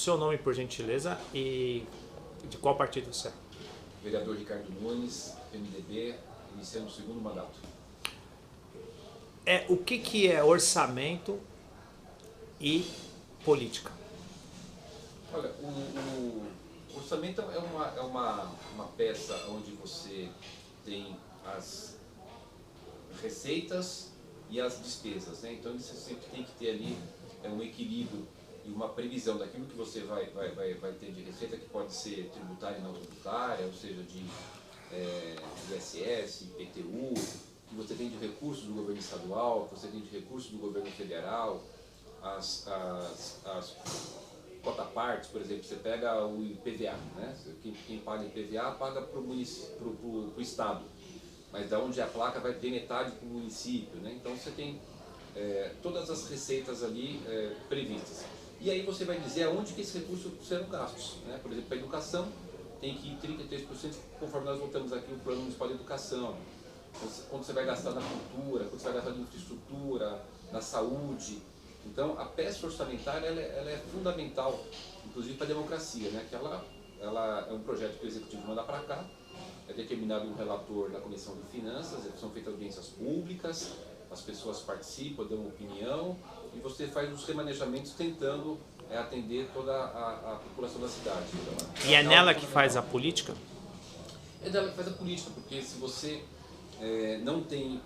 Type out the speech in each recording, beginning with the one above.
seu nome, por gentileza, e de qual partido você é? Vereador Ricardo Nunes, MDB, iniciando o segundo mandato. O que é orçamento e política? Olha, o orçamento é uma peça onde você tem as receitas e as despesas, né? Então você sempre tem que ter ali um equilíbrio e uma previsão daquilo que você vai ter de receita, que pode ser tributária e não tributária, ou seja, de ISS, IPTU, que você tem de recursos do governo estadual, que você tem de recursos do governo federal, as cotapartes, por exemplo, você pega o IPVA, né? Quem paga IPVA paga para o Estado, mas da onde a placa vai ter metade para o município, né? Então você tem todas as receitas ali previstas. E aí você vai dizer aonde que esses recursos serão gastos, né? Por exemplo, para a educação tem que ir 33%, conforme nós votamos aqui o Plano Municipal de Educação. Quando você vai gastar na cultura, quando você vai gastar na infraestrutura, na saúde. Então a peça orçamentária ela é fundamental, inclusive para a democracia, né? Que ela é um projeto que o Executivo manda para cá, é determinado um relator na Comissão de Finanças, são feitas audiências públicas, as pessoas participam, dão opinião, e você faz os remanejamentos tentando atender toda a população da cidade. Então, E é nela que faz a política? É dela que faz a política, porque se você não tem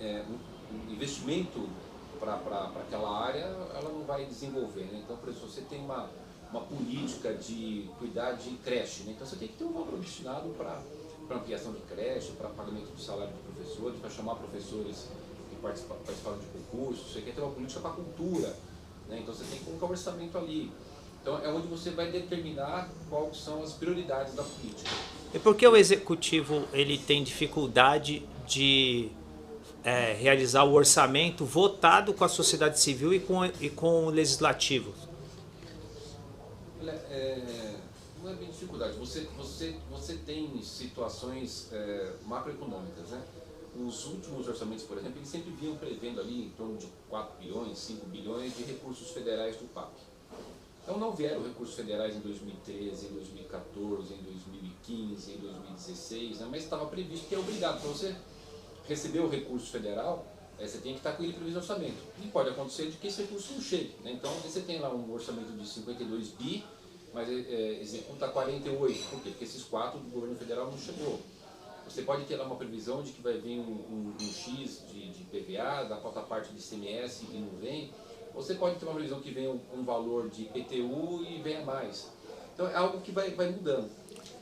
um investimento para aquela área, ela não vai desenvolver, né? Então, por exemplo, você tem uma política de cuidar de creche, né? Então você tem que ter um valor destinado para ampliação de creche, para pagamento de salário de professores, para chamar professores que participaram de concursos. Você quer ter uma política para a cultura, né? Então você tem que colocar o orçamento ali. Então é onde você vai determinar quais são as prioridades da política. E por que o executivo ele tem dificuldade de realizar o orçamento votado com a sociedade civil e com o legislativo? Não é bem dificuldade. Você tem situações macroeconômicas, né? Os últimos orçamentos, por exemplo, eles sempre vinham prevendo ali em torno de 4 bilhões, 5 bilhões de recursos federais do PAC. Então não vieram recursos federais em 2013, em 2014, em 2015, em 2016, né? Mas estava previsto que é obrigado. Para você receber o recurso federal, você tem que estar com ele previsto no orçamento. E pode acontecer de que esse recurso não chegue, né? Então você tem lá um orçamento de 52 bi, mas executa 48. Por quê? Porque esses 4 do governo federal não chegou. Você pode ter lá uma previsão de que vai vir um X de PVA, da cota parte de ICMS e não vem. Você pode ter uma previsão que venha um valor de IPTU e venha mais. Então é algo que vai mudando.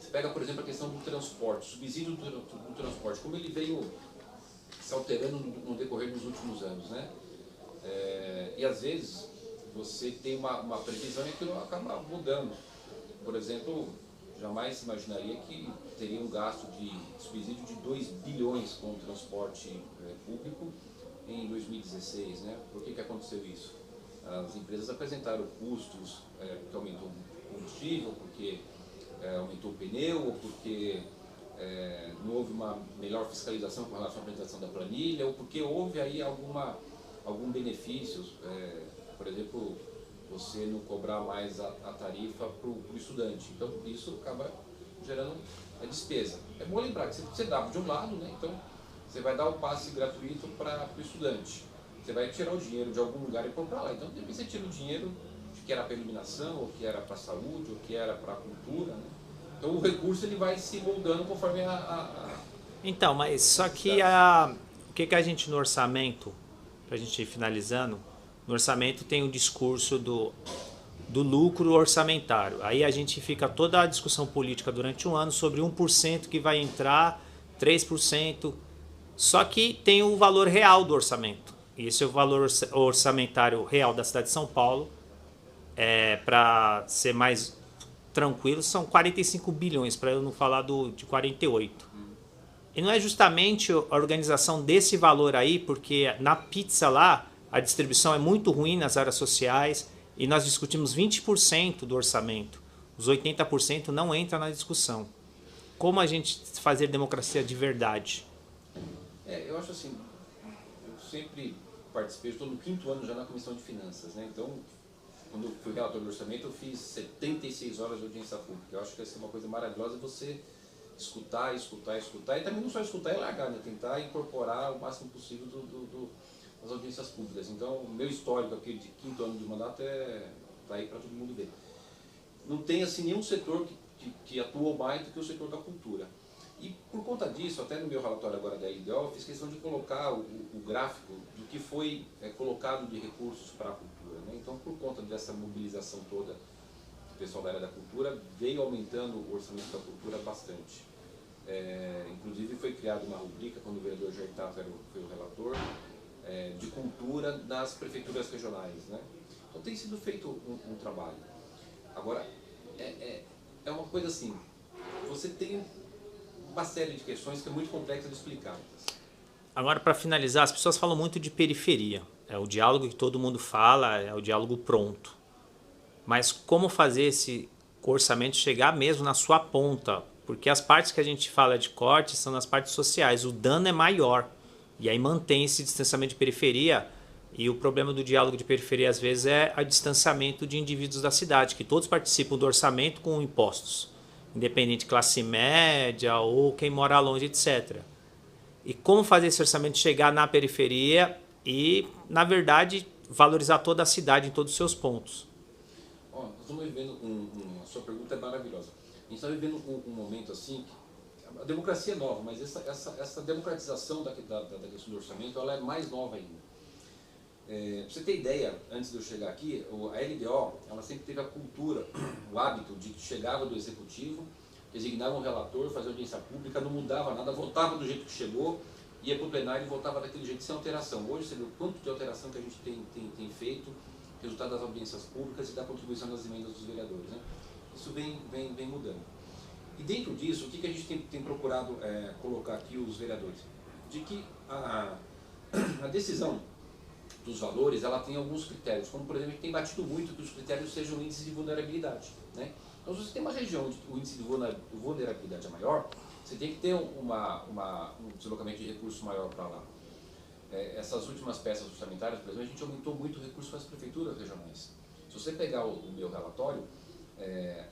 Você pega, por exemplo, a questão do transporte, subsídio do transporte, como ele veio se alterando no decorrer dos últimos anos, né? E às vezes você tem uma previsão e aquilo acaba mudando. Por exemplo, jamais se imaginaria que teria um gasto de subsídio de 2 bilhões com o transporte público em 2016, né? Por que aconteceu isso? As empresas apresentaram custos porque aumentou o combustível, porque aumentou o pneu, ou porque não houve uma melhor fiscalização com relação à apresentação da planilha, ou porque houve aí algum benefício, por exemplo, você não cobrar mais a tarifa para o estudante. Então isso acaba gerando despesa. É bom lembrar que você dá de um lado, né? Então você vai dar o passe gratuito para o estudante. Você vai tirar o dinheiro de algum lugar e pôr para lá. Então depois você tira o dinheiro que era para iluminação, ou que era para a saúde, ou que era para a cultura, né? Então o recurso ele vai se moldando conforme Então, mas só que o que a gente no orçamento, para a gente ir finalizando, no orçamento tem o discurso do lucro orçamentário. Aí a gente fica toda a discussão política durante um ano sobre 1% que vai entrar, 3%. Só que tem o valor real do orçamento. E esse é o valor orçamentário real da cidade de São Paulo. Para ser mais tranquilo, são 45 bilhões, para eu não falar de 48. E não é justamente a organização desse valor aí, porque na pizza lá, a distribuição é muito ruim nas áreas sociais, e nós discutimos 20% do orçamento. Os 80% não entra na discussão. Como a gente fazer democracia de verdade? Eu acho assim, eu sempre participei, estou no 5º ano já na Comissão de Finanças, né? Então quando eu fui relator do orçamento, eu fiz 76 horas de audiência pública. Eu acho que essa é uma coisa maravilhosa, você escutar, escutar, escutar, e também não só escutar e largar, né? Tentar incorporar o máximo possível das audiências públicas. Então, o meu histórico aqui de 5º ano de mandato tá aí para todo mundo ver. Não tem assim nenhum setor que atuou mais do que o setor da cultura. E por conta disso, até no meu relatório agora da LDO, eu fiz questão de colocar o gráfico do que foi colocado de recursos para a cultura, né? Então, por conta dessa mobilização toda do pessoal da área da cultura, veio aumentando o orçamento da cultura bastante. Inclusive foi criada uma rubrica, quando o vereador Jair Tato foi o relator, de cultura nas prefeituras regionais, né? Então tem sido feito um trabalho. Agora, é uma coisa assim, você tem uma série de questões que é muito complexa de explicar. Agora, para finalizar, as pessoas falam muito de periferia. É o diálogo que todo mundo fala, é o diálogo pronto. Mas como fazer esse orçamento chegar mesmo na sua ponta? Porque as partes que a gente fala de corte são nas partes sociais. O dano é maior. E aí mantém esse distanciamento de periferia. E o problema do diálogo de periferia, às vezes, é o distanciamento de indivíduos da cidade, que todos participam do orçamento com impostos, independente de classe média ou quem mora longe, etc. E como fazer esse orçamento chegar na periferia e, na verdade, valorizar toda a cidade em todos os seus pontos? Nós estamos vivendo a sua pergunta é maravilhosa. A gente está vivendo um momento assim, que a democracia é nova, mas essa democratização da questão do orçamento, ela é mais nova ainda. Pra você ter ideia, antes de eu chegar aqui, a LDO, ela sempre teve a cultura, o hábito de que chegava do executivo, designava um relator, fazia audiência pública, não mudava nada, votava do jeito que chegou, ia para o plenário e votava daquele jeito, sem alteração. Hoje você vê o quanto de alteração que a gente tem feito, resultado das audiências públicas e da contribuição das emendas dos vereadores, né? Isso vem mudando. E dentro disso, o que a gente tem procurado colocar aqui os vereadores? De que a decisão dos valores, ela tem alguns critérios, como por exemplo, a gente tem batido muito que os critérios sejam índices de vulnerabilidade, né? Então, se você tem uma região onde o índice de vulnerabilidade é maior, você tem que ter um deslocamento de recursos maior para lá. Essas últimas peças orçamentárias, por exemplo, a gente aumentou muito o recurso para as prefeituras regionais. Se você pegar o meu relatório,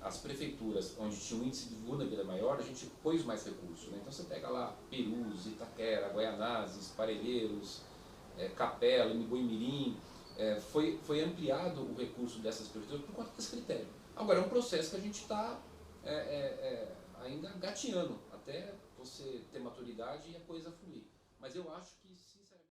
as prefeituras onde tinha um índice de vulnerabilidade maior, a gente pôs mais recursos, né? Então você pega lá Perus, Itaquera, Guaianazes, Parelheiros, Capela, Mirim, foi ampliado o recurso dessas prefeituras por conta desse critério. Agora é um processo que a gente está ainda gateando, até você ter maturidade e a coisa fluir. Mas eu acho que se